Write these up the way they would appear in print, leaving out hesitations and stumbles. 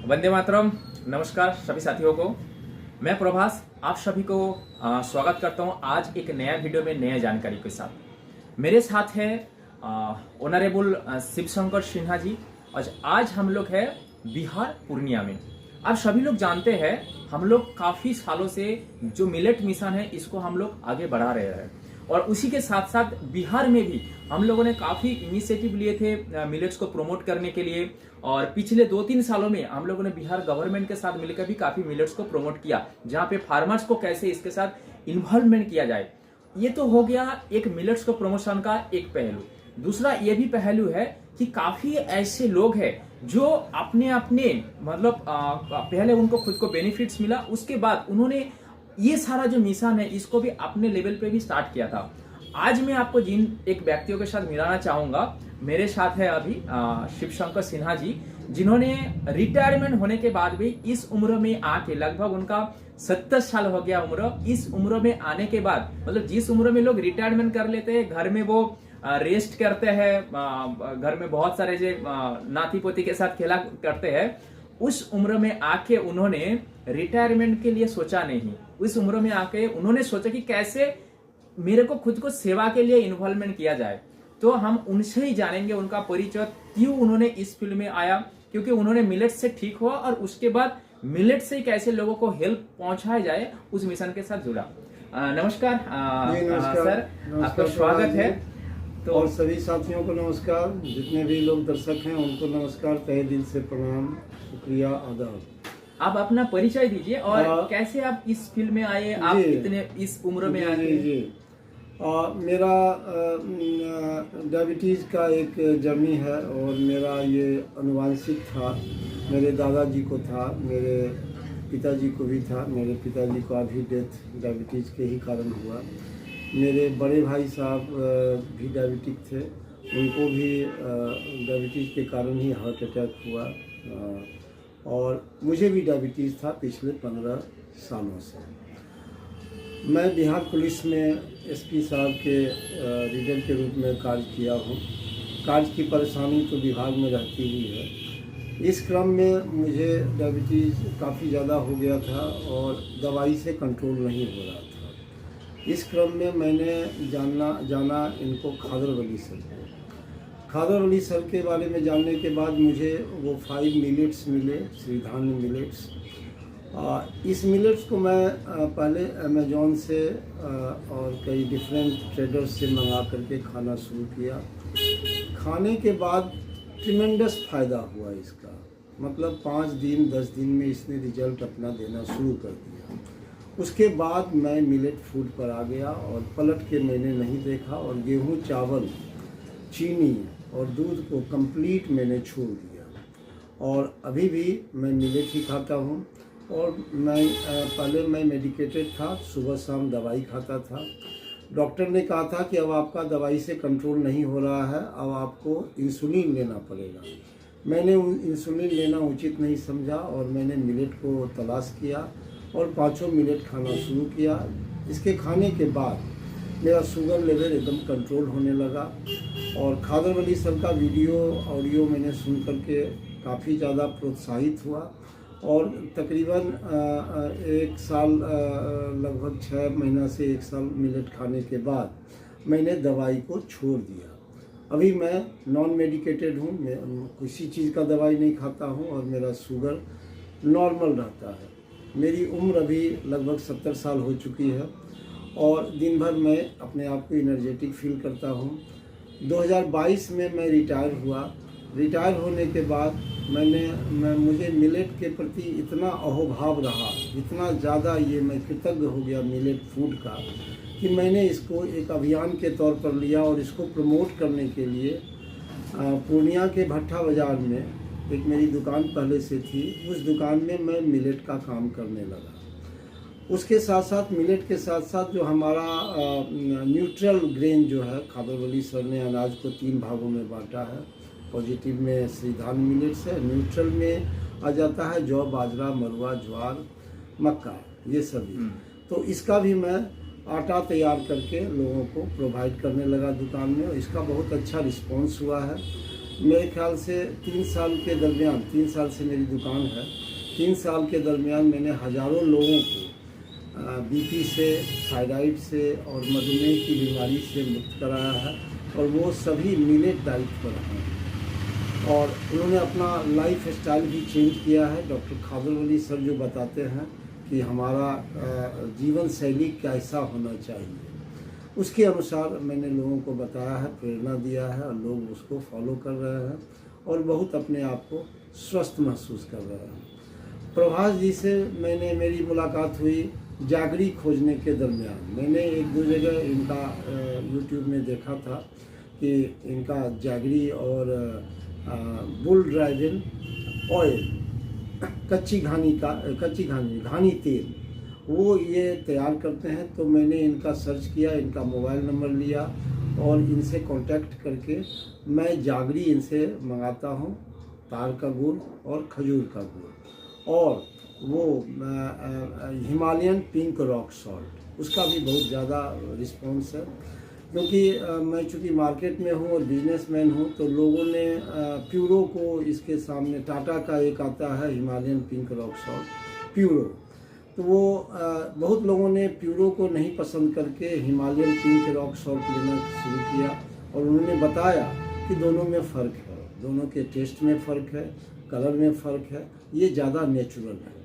वंदे मातरम। नमस्कार सभी साथियों को, मैं प्रभास आप सभी को स्वागत करता हूं आज एक नया वीडियो में नया जानकारी के साथ। मेरे साथ है ऑनरेबल शिव शंकर सिन्हा जी। आज हम लोग है बिहार पूर्णिया में। आप सभी लोग जानते हैं हम लोग काफी सालों से जो मिलेट मिशन है इसको हम लोग आगे बढ़ा रहे हैं और उसी के साथ साथ बिहार में भी हम लोगों ने काफी इनिशिएटिव लिए थे मिलेट्स को प्रमोट करने के लिए। और पिछले 2-3 सालों में हम लोगों ने बिहार गवर्नमेंट के साथ मिलकर भी काफी मिलेट्स को प्रमोट किया, जहां पे फार्मर्स को कैसे इसके साथ इन्वॉल्वमेंट किया जाए। ये तो हो गया एक मिलेट्स को प्रमोशन का एक पहलू। दूसरा ये भी पहलू है कि काफी ऐसे लोग हैं जो अपने अपने मतलब पहले उनको खुद को बेनिफिट्स मिला, उसके बाद उन्होंने ये सारा जो मिशन है इसको भी अपने लेवल पे भी स्टार्ट किया था। आज मैं आपको जिन एक व्यक्तियों के साथ मिलाना चाहूंगा, मेरे साथ है अभी शिव शंकर सिन्हा जी, जिन्होंने रिटायरमेंट होने के बाद भी इस उम्र में आके, लगभग उनका 70 साल हो गया उम्र, इस उम्र में आने के बाद मतलब जिस उम्र में लोग रिटायरमेंट कर लेते हैं, घर में वो रेस्ट करते हैं, घर में बहुत सारे जो नाती पोती के साथ खेला करते हैं, उस उम्र में आके उन्होंने रिटायरमेंट के लिए सोचा नहीं। उस उम्र में आके उन्होंने सोचा कि कैसे मेरे को खुद को सेवा के लिए इन्वॉल्वमेंट किया जाए। तो हम उनसे ही जानेंगे उनका परिचय, क्यों उन्होंने इस फील्ड में आया, क्योंकि उन्होंने मिलेट से ठीक हुआ और उसके बाद मिलेट से कैसे लोगों को हेल्प पहुंचाया जाए उस मिशन के साथ जुड़ा। नमस्कार सर, आपका स्वागत है। तो और सभी साथियों को नमस्कार, जितने भी लोग दर्शक हैं उनको नमस्कार, तहे दिल से प्रणाम, शुक्रिया, आदाब। आप अपना परिचय दीजिए और कैसे आप इस फील्ड में आए, आप इतने इस उम्र में आए। मेरा डायबिटीज़ का एक जर्नी है और मेरा ये अनुवांशिक था। मेरे दादाजी को था, मेरे पिताजी को भी था। मेरे पिताजी को अभी डेथ डायबिटीज़ के ही कारण हुआ। मेरे बड़े भाई साहब भी डायबिटिक थे, उनको भी डायबिटीज़ के कारण ही हार्ट अटैक हुआ। और मुझे भी डायबिटीज़ था पिछले 15 सालों से। मैं बिहार पुलिस में एसपी साहब के रीडर के रूप में कार्य किया हूँ। कार्य की परेशानी तो विभाग में रहती ही है। इस क्रम में मुझे डायबिटीज़ काफ़ी ज़्यादा हो गया था और दवाई से कंट्रोल नहीं हो रहा था। इस क्रम में मैंने जाना इनको खादर वली सर को। खादर वली सर के बारे में जानने के बाद मुझे वो 5 मिलेट्स मिले, श्रीधान्य मिलेट्स। इस मिलेट्स को मैं पहले अमेजोन से और कई डिफरेंट ट्रेडर्स से मंगा करके खाना शुरू किया। खाने के बाद ट्रिमेंडस फ़ायदा हुआ इसका, मतलब 5 दिन 10 दिन में इसने रिजल्ट अपना देना शुरू कर दिया। उसके बाद मैं मिलेट फूड पर आ गया और पलट के मैंने नहीं देखा और गेहूँ, चावल, चीनी और दूध को कंप्लीट मैंने छोड़ दिया। और अभी भी मैं मिलेट ही खाता हूँ। और पहले मैं मेडिकेटेड था, सुबह शाम दवाई खाता था। डॉक्टर ने कहा था कि अब आपका दवाई से कंट्रोल नहीं हो रहा है, अब आपको इंसुलिन लेना पड़ेगा। मैंने इंसुलिन लेना उचित नहीं समझा और मैंने मिलेट को तलाश किया और 5 मिलेट खाना शुरू किया। इसके खाने के बाद मेरा शुगर लेवल एकदम कंट्रोल होने लगा। और खादर वली सर का वीडियो ऑडियो मैंने सुन करके काफ़ी ज़्यादा प्रोत्साहित हुआ और तकरीबन 1 साल, लगभग 6 महीना से 1 साल मिलेट खाने के बाद मैंने दवाई को छोड़ दिया। अभी मैं नॉन मेडिकेटेड हूँ, मैं किसी चीज़ का दवाई नहीं खाता हूँ और मेरा शुगर नॉर्मल रहता है। मेरी उम्र अभी लगभग 70 साल हो चुकी है और दिन भर मैं अपने आप को एनर्जेटिक फील करता हूँ। 2022 में मैं रिटायर हुआ। रिटायर होने के बाद मुझे मिलेट के प्रति इतना अहोभाव रहा, इतना ज़्यादा ये मैं कृतज्ञ हो गया मिलेट फूड का, कि मैंने इसको एक अभियान के तौर पर लिया और इसको प्रमोट करने के लिए पूर्णिया के भट्टा बाज़ार में एक मेरी दुकान पहले से थी, उस दुकान में मैं मिलेट का काम करने लगा। उसके साथ साथ मिलेट के साथ साथ जो हमारा न्यूट्रल ग्रेन जो है, खादर वली सर ने अनाज को 3 भागों में बांटा है। पॉजिटिव में श्रीधान्य मिलेट्स है, न्यूट्रल में आ जाता है जौ, बाजरा, मरुआ, ज्वार, मक्का, ये सभी। तो इसका भी मैं आटा तैयार करके लोगों को प्रोवाइड करने लगा दुकान में और इसका बहुत अच्छा रिस्पांस हुआ है। मेरे ख्याल से 3 साल के दरमियान, 3 साल से मेरी दुकान है, 3 साल के दरमियान मैंने हज़ारों लोगों को बीपी से, थायराइड से और मधुमेह की बीमारी से मुक्त कराया है, और वो सभी मिलेट डाइट पर हैं। और उन्होंने अपना लाइफ स्टाइल भी चेंज किया है। डॉक्टर खादर वली सर जो बताते हैं कि हमारा जीवन शैली कैसा होना चाहिए, उसके अनुसार मैंने लोगों को बताया है, प्रेरणा दिया है, और लोग उसको फॉलो कर रहे हैं और बहुत अपने आप को स्वस्थ महसूस कर रहे हैं। प्रभास जी से मेरी मुलाकात हुई जागरी खोजने के दरमियान। मैंने 1-2 जगह इनका यूट्यूब में देखा था कि इनका जागरी और बुल ड्राइविन ऑयल, घानी तेल, वो ये तैयार करते हैं। तो मैंने इनका सर्च किया, इनका मोबाइल नंबर लिया और इनसे कांटेक्ट करके मैं जागरी इनसे मंगाता हूँ, तार का गुड़ और खजूर का गुड़, और वो हिमालयन पिंक रॉक सॉल्ट, उसका भी बहुत ज़्यादा रिस्पॉन्स है। क्योंकि मैं चूँकि मार्केट में हूँ और बिजनेसमैन हूँ, तो लोगों ने प्यूरो को इसके सामने, टाटा का एक आता है Himalayan pink rock salt furrow, तो वो बहुत लोगों ने प्यूरो को नहीं पसंद करके हिमालयन पिंक रॉक सॉल्ट लेना शुरू किया, और उन्होंने बताया कि दोनों में फ़र्क है, दोनों के टेस्ट में फ़र्क है, कलर में फ़र्क है, ये ज़्यादा नेचुरल है।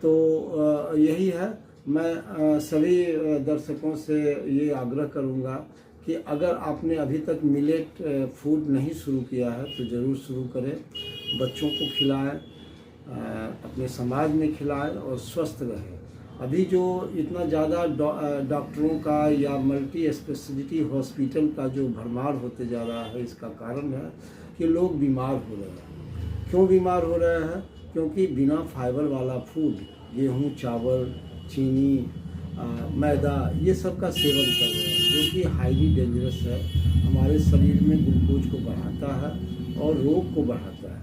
तो यही है। मैं सभी दर्शकों से ये आग्रह करूँगा कि अगर आपने अभी तक मिलेट फूड नहीं शुरू किया है तो ज़रूर शुरू करें, बच्चों को खिलाएं, अपने समाज में खिलाएं और स्वस्थ रहें। अभी जो इतना ज़्यादा डॉक्टरों का या मल्टी स्पेशलिटी हॉस्पिटल का जो भरमार होते जा रहा है, इसका कारण है कि लोग बीमार हो रहे हैं। क्यों बीमार हो रहे हैं? क्योंकि बिना फाइबर वाला फूड, गेहूँ, चावल, चीनी, मैदा, ये सब का सेवन कर रहे हैं, जो कि हाईली डेंजरस है, हमारे शरीर में ग्लूकोज को बढ़ाता है और रोग को बढ़ाता है।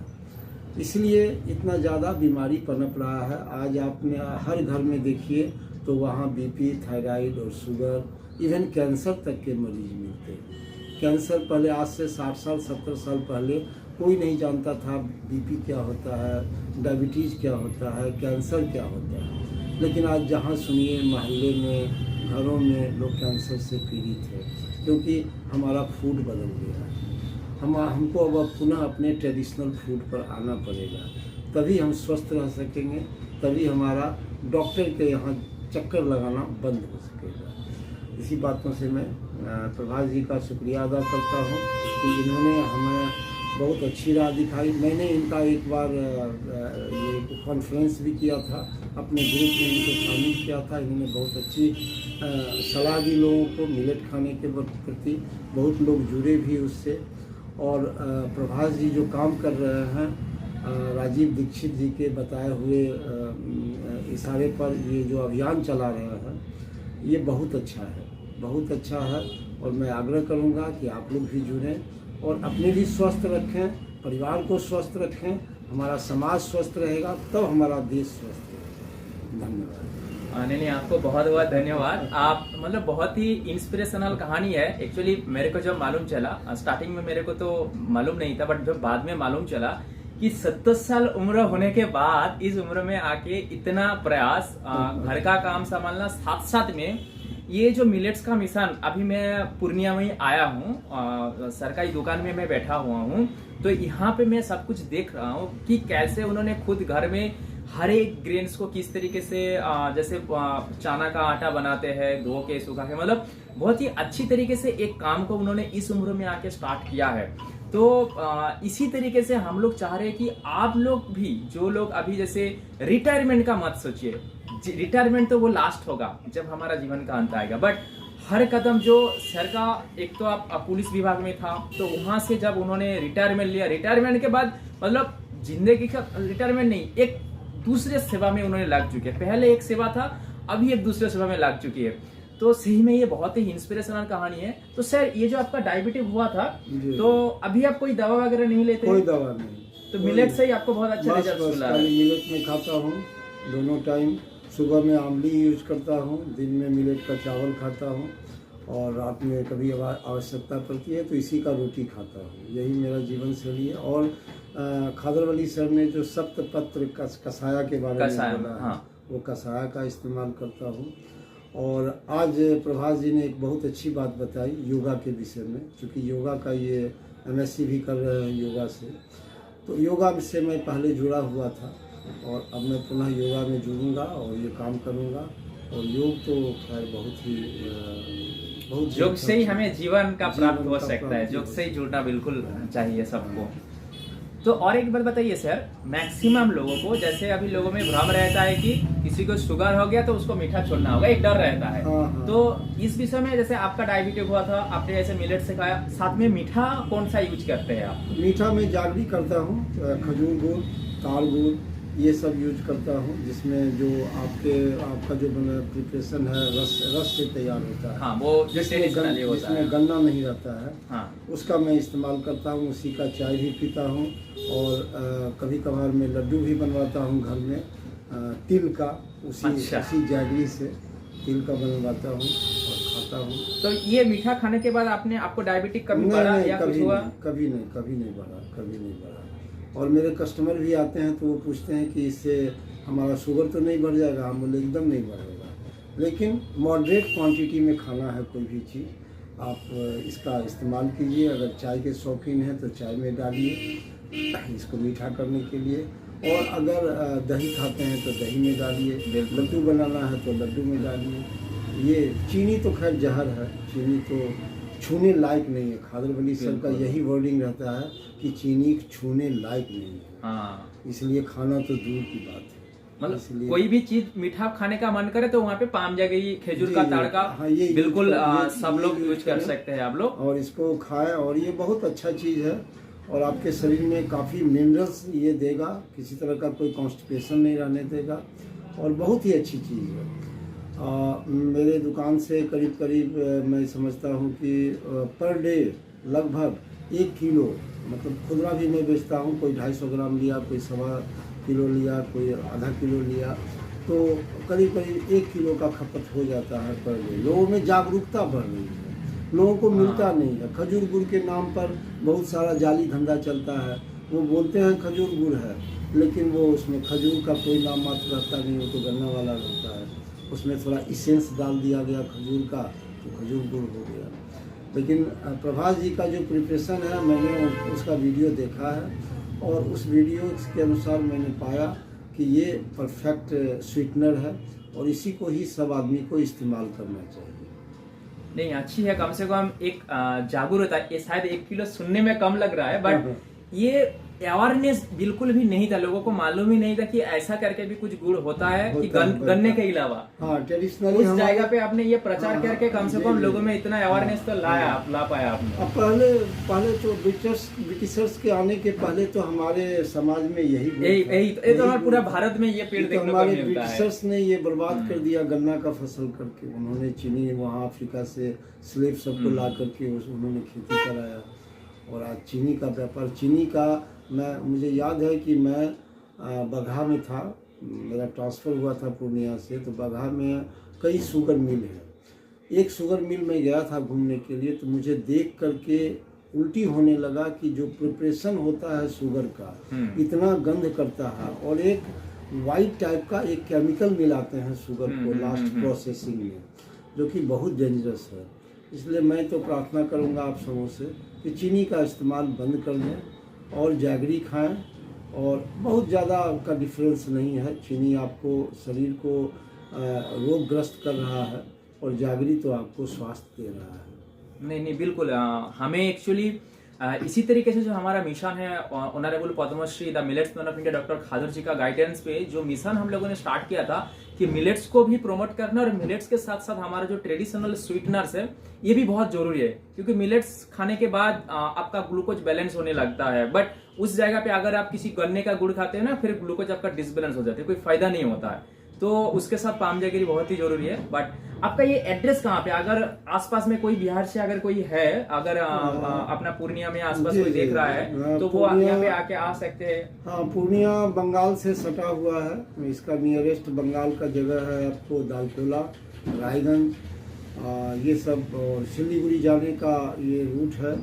इसलिए इतना ज़्यादा बीमारी पनप रहा है। आज आपने हर घर में देखिए तो वहाँ बीपी, थायराइड और शुगर, इवन कैंसर तक के मरीज मिलते हैं। कैंसर पहले, आज से 60 साल 70 साल पहले कोई नहीं जानता था बीपी क्या होता है, डायबिटीज़ क्या होता है, कैंसर क्या होता है। लेकिन आज जहाँ सुनिए मोहल्ले में, घरों में लोग कैंसर से पीड़ित है, क्योंकि हमारा फूड बदल गया है। हमको अब पुनः अपने ट्रेडिशनल फूड पर आना पड़ेगा, तभी हम स्वस्थ रह सकेंगे, तभी हमारा डॉक्टर के यहाँ चक्कर लगाना बंद हो सकेगा। इसी बातों से मैं प्रभास जी का शुक्रिया अदा करता हूँ कि इन्होंने हमें बहुत अच्छी राह दिखाई। मैंने इनका एक बार ये कॉन्फ्रेंस भी किया था, अपने ग्रुप में इनको शामिल किया था। इन्होंने बहुत अच्छी सलाह दी लोगों को मिलेट खाने के प्रति, बहुत लोग जुड़े भी उससे। और प्रभास जी जो काम कर रहे हैं, राजीव दीक्षित जी के बताए हुए इशारे पर ये जो अभियान चला रहे हैं, ये बहुत अच्छा है, बहुत अच्छा है। और मैं आग्रह करूँगा कि आप लोग भी जुड़ें और अपने भी स्वस्थ रखें, परिवार को स्वस्थ रखें। हमारा समाज स्वस्थ रहेगा तब हमारा देश स्वस्थ रहेगा। धन्यवाद। नहीं, आपको बहुत बहुत धन्यवाद। आप मतलब बहुत ही इंस्पिरेशनल कहानी है। एक्चुअली मेरे को जब मालूम चला, स्टार्टिंग में मेरे को तो मालूम नहीं था, बट जब बाद में मालूम चला कि 70 साल उम्र होने के बाद इस उम्र में आके इतना प्रयास, घर का काम संभालना, साथ साथ में ये जो मिलेट्स का मिशन, अभी मैं पूर्णिया में आया हूँ, सरकारी दुकान में मैं बैठा हुआ हूँ, तो यहाँ पे मैं सब कुछ देख रहा हूँ कि कैसे उन्होंने खुद घर में हर एक ग्रेन्स को किस तरीके से, जैसे चना का आटा बनाते हैं, धो के सुखा के, मतलब बहुत ही अच्छी तरीके से एक काम को उन्होंने इस उम्र में आके स्टार्ट किया है। तो इसी तरीके से हम लोग चाह रहे हैं कि आप लोग भी, जो लोग अभी जैसे रिटायरमेंट का मत सोचिए, रिटायरमेंट तो वो लास्ट होगा जब हमारा जीवन का अंत आएगा, बट हर कदम जो सर का, एक तो आप पुलिस विभाग में था, तो वहां से जब उन्होंने रिटायरमेंट लिया, रिटायरमेंट के बाद मतलब जिंदगी का रिटायरमेंट नहीं, एक दूसरे सेवा में उन्होंने लग चुके हैं। पहले एक सेवा था, अभी एक दूसरे सेवा में लग चुकी है। तो सही में ये बहुत ही इंस्पिरेशनल कहानी है। तो सर, ये जो आपका डायबिटीज हुआ था, तो अभी आप कोई दवा वगैरह नहीं लेते? कोई दवा नहीं। तो मिलेट से ही आपको बहुत अच्छा रिजल्ट मिला है? मिलेट में खाता हूँ दोनों टाइम। सुबह में आमली यूज करता हूँ, दिन में मिलेट का चावल खाता हूँ, और रात में कभी आवश्यकता पड़ती है तो इसी का रोटी खाता हूँ। यही मेरा जीवन शैली है। और खादरवली सर ने जो सप्तपत्र कसाया के बारे में बोला है, वो कसाया का इस्तेमाल करता हूँ। और आज प्रभास जी ने एक बहुत अच्छी बात बताई योगा के विषय में, क्योंकि योगा का ये MSc भी कर रहे हैं योगा से। तो योगा से मैं पहले जुड़ा हुआ था और अब मैं पुनः योगा में जुड़ूंगा और ये काम करूंगा। और योग तो खैर बहुत योग से ही हमें जीवन का प्राप्त हो सकता है। योग से ही जुड़ना बिल्कुल चाहिए सबको। तो और एक बात बताइए सर, मैक्सिमम लोगों को, जैसे अभी लोगों में भ्रम रहता है कि किसी को शुगर हो गया तो उसको मीठा छोड़ना होगा, एक डर रहता है। हाँ। तो इस विषय में, जैसे आपका डायबिटीज हुआ था, आपने जैसे मिलेट से खाया, साथ में मीठा कौन सा यूज करते हैं आप? मीठा में जागरी करता हूँ, खजूर गुड़, ताड़ गुड़, ये सब यूज करता हूँ, जिसमें जो आपका जो प्रिपरेशन है रस से तैयार होता है। हाँ, वो जिसमें गन्ना नहीं रहता है। हाँ, उसका मैं इस्तेमाल करता हूँ। उसी का चाय भी पीता हूँ। और कभी कभार मैं लड्डू भी बनवाता हूँ घर में, तिल का, उसी जैगरी से तिल का बनवाता हूँ और खाता हूँ। तो ये मीठा खाने के बाद आपको डायबिटीज कभी बढ़ा या कुछ हुआ? कभी नहीं बढ़ा। और मेरे कस्टमर भी आते हैं तो वो पूछते हैं कि इससे हमारा शुगर तो नहीं बढ़ जाएगा? हम बोले एकदम नहीं बढ़ेगा, लेकिन मॉडरेट क्वांटिटी में खाना है कोई भी चीज़, आप इसका इस्तेमाल कीजिए। अगर चाय के शौकीन हैं तो चाय में डालिए इसको मीठा करने के लिए, और अगर दही खाते हैं तो दही में डालिए, लड्डू बनाना है तो लड्डू में डालिए। ये चीनी तो खैर जहर है, चीनी तो छूने लायक नहीं है। खादरवली सर का यही वर्डिंग रहता है कि चीनी छूने लायक नहीं है। हाँ, इसलिए खाना तो दूर की बात है। मतलब कोई भी चीज मीठा खाने का मन करे तो वहाँ पे पाम जाएगी, खेजूर का ताड़ का, बिल्कुल सब लोग यूज कर सकते हैं आप लोग। और इसको खाएं, और ये बहुत अच्छा चीज़ है और आपके शरीर में काफ़ी मिनरल्स ये देगा, किसी तरह का कोई कॉन्स्टिपेशन नहीं रहने देगा, और बहुत ही अच्छी चीज़ है। मेरे दुकान से करीब मैं समझता हूँ कि पर डे लगभग 1 किलो, मतलब खुदरा भी मैं बेचता हूँ, कोई 250 ग्राम लिया, कोई 1.25 किलो लिया, कोई आधा किलो लिया, तो करीब 1 किलो का खपत हो जाता है पर डे। लोगों में जागरूकता बढ़ रही है, लोगों को मिलता नहीं है। खजूर गुड़ के नाम पर बहुत सारा जाली धंधा चलता है। वो बोलते हैं खजूर गुड़ है, लेकिन वो उसमें खजूर का कोई नाम मात्र रहता नहीं, वो तो गन्ना वाला रहता है। उसमें थोड़ा इसेंस डाल दिया गया खजूर का, तो खजूर गुड़ हो गया। लेकिन प्रभास जी का जो प्रिपरेशन है, मैंने उसका वीडियो देखा है और उस वीडियो के अनुसार मैंने पाया कि ये परफेक्ट स्वीटनर है और इसी को ही सब आदमी को इस्तेमाल करना चाहिए। नहीं, अच्छी है, कम से कम एक जागरूकता है। ये शायद 1 किलो सुनने में कम लग रहा है, बट ये अवेयरनेस बिल्कुल भी नहीं था, लोगों को मालूम ही नहीं था कि ऐसा करके भी कुछ गुड़ होता है कि गन्ने के अलावा। हाँ, ट्रेडिशनली उस जगह पे आपने ये प्रचार करके कम से कम लोगों में इतना अवेयरनेस तो ला पाया आपने। पहले तो ब्रिटिशर्स के आने के पहले तो हमारे समाज में यही तो हमारे पूरा भारत में ये पेड़ देखने को मिलता है। ब्रिटिशर्स ने ये बर्बाद कर दिया गन्ना का फसल करके। उन्होंने चीनी वहाँ अफ्रीका से स्लेव सबको ला करके उन्होंने खेती कराया, और आज चीनी का व्यापार, चीनी का मुझे याद है कि मैं बगहा में था, मेरा ट्रांसफ़र हुआ था पूर्णिया से, तो बगहा में कई शुगर मिल है। एक शुगर मिल में गया था घूमने के लिए, तो मुझे देख करके उल्टी होने लगा कि जो प्रिपरेशन होता है शुगर का इतना गंध करता है, और एक वाइट टाइप का एक केमिकल मिलाते हैं शुगर को लास्ट प्रोसेसिंग में, जो कि बहुत डेंजरस है। इसलिए मैं तो प्रार्थना करूंगा आप सबों से कि चीनी का इस्तेमाल बंद कर लें और जैगरी खाएं, और बहुत ज़्यादा का डिफरेंस नहीं है। चीनी आपको शरीर को रोगग्रस्त कर रहा है और जैगरी तो आपको स्वास्थ्य दे रहा है। नहीं, बिल्कुल। हमें एक्चुअली इसी तरीके से जो हमारा मिशन है, honourable Padmashri the millets man of India doctor Khadar ji का गाइडेंस पे जो मिशन हम लोगों ने स्टार्ट किया था कि मिलेट्स को भी प्रमोट करना, और मिलेट्स के साथ साथ हमारा जो ट्रेडिशनल स्वीटनर्स है ये भी बहुत जरूरी है, क्योंकि मिलेट्स खाने के बाद आपका ग्लूकोज बैलेंस होने लगता है। बट उस जगह पे अगर आप किसी गन्ने का गुड़ खाते हैं ना, फिर ग्लूकोज आपका डिसबैलेंस हो जाता है, कोई फायदा नहीं होता है। तो उसके साथ पाम जैगरी बहुत ही जरूरी है। बट आपका ये एड्रेस कहाँ पे, अगर आसपास में कोई बिहार से अगर कोई है, अगर अपना पूर्णिया में आसपास कोई देख रहा है तो वो यहाँ पे आके आ सकते हैं? हाँ, पूर्णिया बंगाल से सटा हुआ है। इसका नियरेस्ट बंगाल का जगह है आपको दालकोला, रायगंज, ये सब। और सिलीगुड़ी जाने का ये रूट है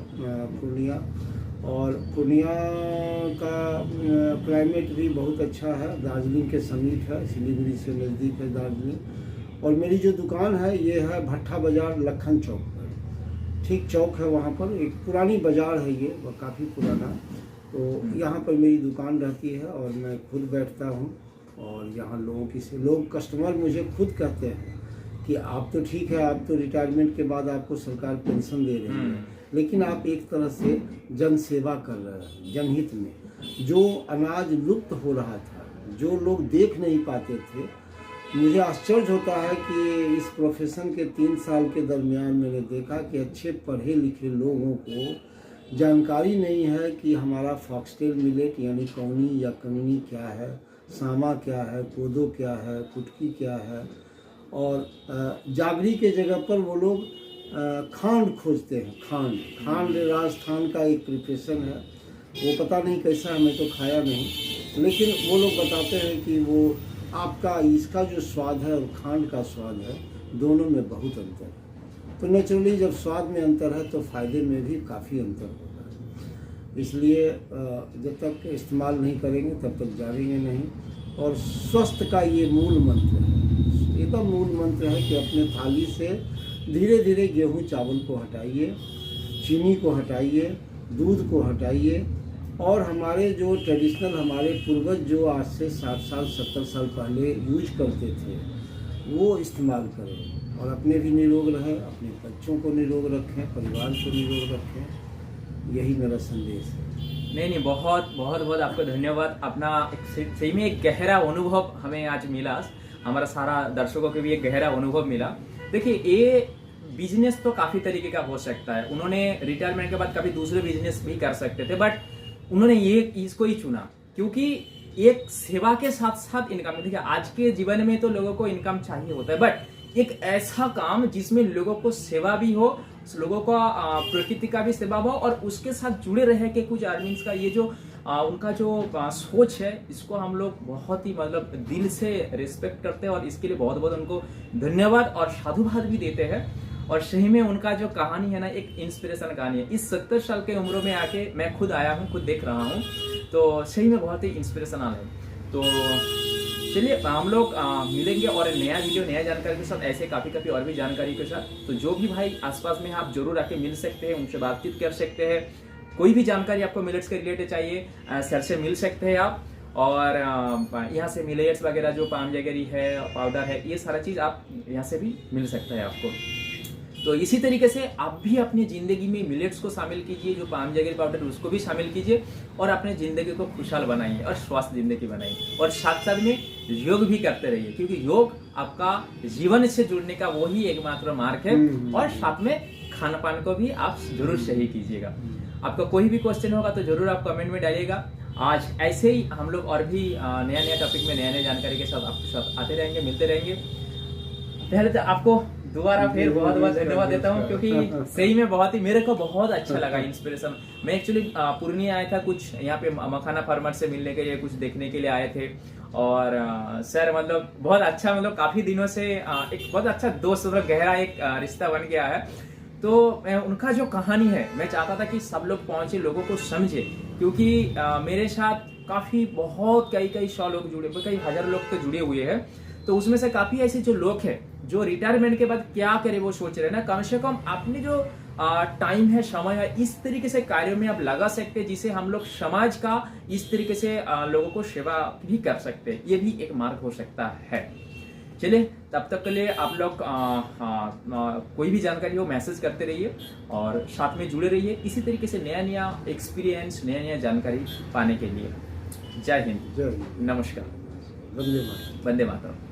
पूर्णिया। और पूर्णिया का क्लाइमेट भी बहुत अच्छा है, दार्जिलिंग के समीप है, सिलीगुड़ी से नज़दीक है दार्जिलिंग। और मेरी जो दुकान है ये है भट्टा बाज़ार लखन चौक पर, ठीक चौक है वहाँ पर, एक पुरानी बाज़ार है ये, वो काफ़ी पुराना। तो यहाँ पर मेरी दुकान रहती है और मैं खुद बैठता हूँ। और यहाँ लोग कस्टमर मुझे खुद कहते हैं कि आप तो ठीक है, आप तो रिटायरमेंट के बाद आपको सरकार पेंशन दे रही है, लेकिन आप एक तरह से जन सेवा कर रहे हैं, जनहित में। जो अनाज लुप्त हो रहा था, जो लोग देख नहीं पाते थे, मुझे आश्चर्य होता है कि इस प्रोफेशन के 3 साल के दरमियान मैंने देखा कि अच्छे पढ़े लिखे लोगों को जानकारी नहीं है कि हमारा फॉक्सटेल मिलेट यानी कौनी या कंगनी क्या है, सामा क्या है, कोदो क्या है, कुटकी क्या है। और जागरी के जगह पर वो लोग खांड खोजते हैं। खांड राजस्थान का एक प्रिपरेशन है, वो पता नहीं कैसा है, मैं तो खाया नहीं, लेकिन वो लोग बताते हैं कि वो आपका इसका जो स्वाद है और खांड का स्वाद है, दोनों में बहुत अंतर है। तो नेचुरली जब स्वाद में अंतर है तो फ़ायदे में भी काफ़ी अंतर होता है। इसलिए जब तक इस्तेमाल नहीं करेंगे तब तक जानेंगे नहीं। और स्वस्थ का ये मूल मंत्र है, एकदम मूल मंत्र है कि अपने थाली से धीरे धीरे गेहूं चावल को हटाइए, चीनी को हटाइए, दूध को हटाइए। और हमारे जो ट्रेडिशनल हमारे पूर्वज जो आज से 60 साल 70 साल पहले यूज करते थे वो इस्तेमाल करें। और अपने भी निरोग रहें, अपने बच्चों को निरोग रखें, परिवार को निरोग रखें। यही मेरा संदेश है। नहीं, बहुत बहुत बहुत आपको धन्यवाद। अपना सही में एक गहरा अनुभव हमें आज मिला, हमारा सारा दर्शकों को भी एक गहरा अनुभव मिला। देखिए, ये बिजनेस तो काफ़ी तरीके का हो सकता है। उन्होंने रिटायरमेंट के बाद कभी दूसरे बिजनेस भी कर सकते थे, बट उन्होंने ये इसको ही चुना क्योंकि एक सेवा के साथ साथ इनकम। देखिए, आज के जीवन में तो लोगों को इनकम चाहिए होता है, बट एक ऐसा काम जिसमें लोगों को सेवा भी हो, लोगों को प्रकृति का भी सेवा हो और उसके साथ जुड़े रहे के कुछ अर्निंग्स का ये जो उनका जो सोच है, इसको हम लोग बहुत ही मतलब दिल से रिस्पेक्ट करते हैं और इसके लिए बहुत बहुत उनको धन्यवाद और साधुवाद भी देते हैं। और सही में उनका जो कहानी है ना, एक इंस्पिरेशन कहानी है। इस 70 साल के उम्र में आके मैं खुद आया हूँ, खुद देख रहा हूँ, तो सही में बहुत ही इंस्पिरेशनल है। तो चलिए हम लोग मिलेंगे और नया वीडियो नया जानकारी के साथ, ऐसे काफ़ी और भी जानकारी के साथ। तो जो भी भाई आसपास में आप जरूर आके मिल सकते हैं, उनसे बातचीत कर सकते हैं। कोई भी जानकारी आपको मिलेट्स के रिलेटेड चाहिए, सर से मिल सकते हैं आप। और यहाँ से मिलेट्स वगैरह जो पाम जगरी है, पाउडर है, ये सारा चीज़ आप यहाँ से भी मिल सकता है आपको। तो इसी तरीके से आप भी अपनी ज़िंदगी में मिलेट्स को शामिल कीजिए, जो पाम जगरी पाउडर उसको भी शामिल कीजिए और अपने ज़िंदगी को खुशहाल बनाइए और स्वस्थ ज़िंदगी बनाइए। और साथ साथ में योग भी करते रहिए, क्योंकि योग आपका जीवन से जुड़ने का वही एकमात्र मार्ग है। और साथ में खान पान को भी आप जरूर सही कीजिएगा। आपका कोई भी क्वेश्चन होगा तो जरूर आप कमेंट में डालिएगा। आज ऐसे ही हम लोग और भी नया टॉपिक में नया जानकारी के साथ आपके साथ आते रहेंगे, मिलते रहेंगे। पहले तो आपको दोबारा फिर बहुत बहुत धन्यवाद देता हूँ, क्योंकि सही में बहुत ही मेरे को बहुत अच्छा लगा इंस्पिरेशन। मैं एक्चुअली पूर्णिया आया था, कुछ यहाँ पे मखाना फार्मर से मिलने के लिए, कुछ देखने के लिए आए थे। और सर मतलब बहुत अच्छा, मतलब काफी दिनों से एक बहुत अच्छा दोस्त, मतलब गहरा एक रिश्ता बन गया है। तो उनका जो कहानी है, मैं चाहता था कि सब लोग पहुंचे, लोगों को समझे, क्योंकि मेरे साथ काफी बहुत कई 100 लोग जुड़े, कई हजार लोग तो जुड़े हुए हैं। तो उसमें से काफी ऐसे जो लोग हैं जो रिटायरमेंट के बाद क्या करे वो सोच रहे हैं ना, कम से कम अपने जो टाइम है, समय है, इस तरीके से कार्यों में आप लगा सकते हैं जिसे हम लोग समाज का इस तरीके से लोगों को सेवा भी कर सकते हैं। ये भी एक मार्ग हो सकता है। चलिए, तब तक के लिए आप लोग कोई भी जानकारी हो मैसेज करते रहिए और साथ में जुड़े रहिए, इसी तरीके से नया एक्सपीरियंस, नया जानकारी पाने के लिए। जय हिंद, जय हिंद, नमस्कार, वंदे मातरम। वंदे मातरम।